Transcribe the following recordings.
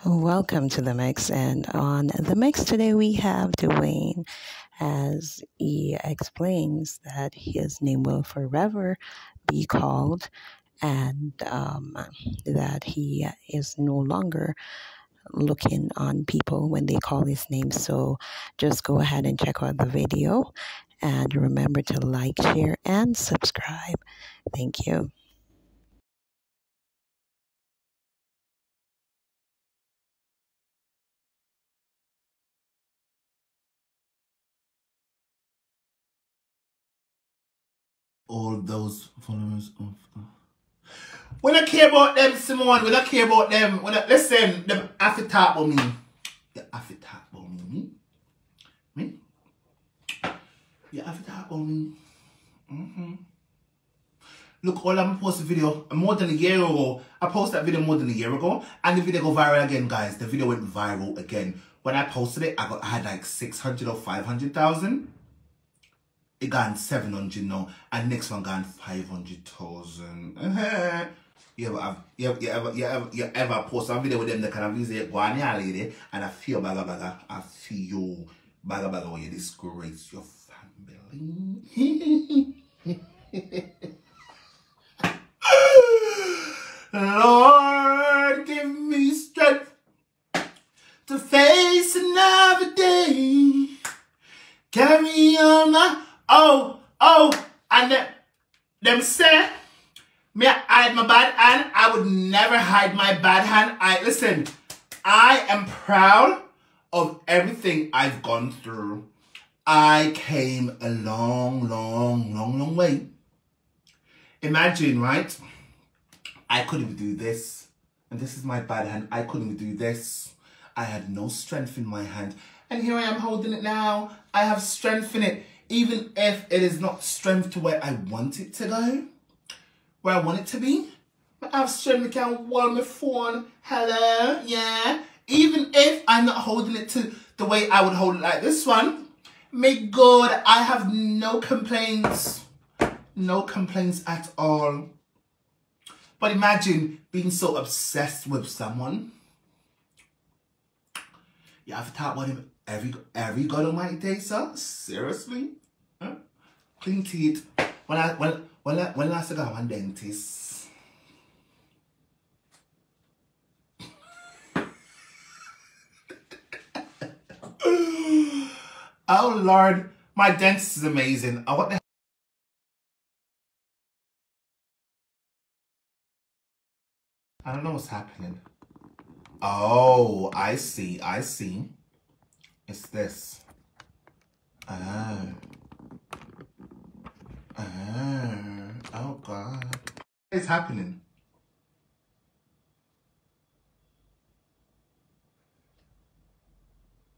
Welcome to the mix, and on the mix today we have Dwayne as he explains that his name will forever be called, and that he is no longer looking on people when they call his name. So just go ahead and check out the video, and remember to like, share, and subscribe. Thank you. All those followers of we don't care about them, Simone. We don't care about them. Listen, them have to talk about me. You have to talk about me. Me? You have to talk about me. Look, all I'm post a video more than a year ago. I posted that video more than a year ago, and the video go viral again, guys. The video went viral again. When I posted it, I had like 600 or 500,000. It gone 700 now, and next one gone 500,000. You ever post a video with them that kind of visit go on here lady, and I feel baga. I feel baga when you disgrace your family. Lord, give me strength to face another day. Carry on my and them say me hide my bad hand. I would never hide my bad hand. Listen, I am proud of everything I've gone through. I came a long way. Imagine, right? I couldn't even do this. And this is my bad hand. I couldn't even do this. I had no strength in my hand. And here I am holding it now. I have strength in it. Even if it is not strength to where I want it to go. Where I want it to be. I have strength to count hold my phone. Hello, yeah. Even if I'm not holding it to the way I would hold it like this one. May God, I have no complaints. No complaints at all. But imagine being so obsessed with someone. You have to talk about him every God Almighty day, sir. Seriously? Huh? Clean teeth. When last I got one dentist. Oh Lord, my dentist is amazing. What the I don't know what's happening. Oh, I see. It's this. Oh God. What is happening?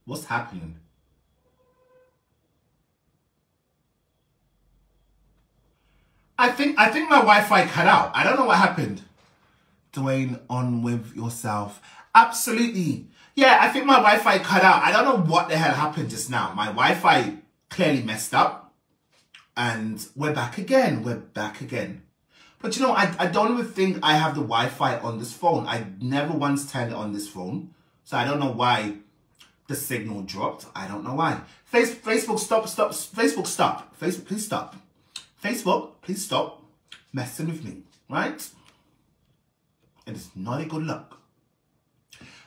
What's happening? I think my Wi-Fi cut out. I don't know what happened. Dwayne, on with yourself. Absolutely. Yeah, I think my Wi-Fi cut out. I don't know what the hell happened just now. My Wi-Fi clearly messed up. And we're back again. But you know, I don't even think I have the Wi-Fi on this phone. I never once turned it on this phone. So I don't know why the signal dropped. I don't know why. Facebook, stop. Facebook, stop. Facebook, please stop. Facebook, please stop messing with me. Right? It is not a good look.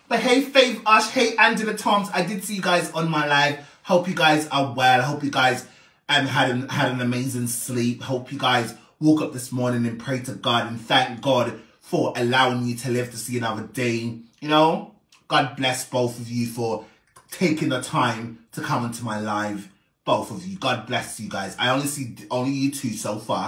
But hey, Faith Ash, hey, Angela Toms, I did see you guys on my live. Hope you guys are well. Hope you guys had an amazing sleep. Hope you guys woke up this morning and prayed to God and thank God for allowing you to live to see another day. You know, God bless both of you for taking the time to come into my live. Both of you. God bless you guys. I only see you two so far.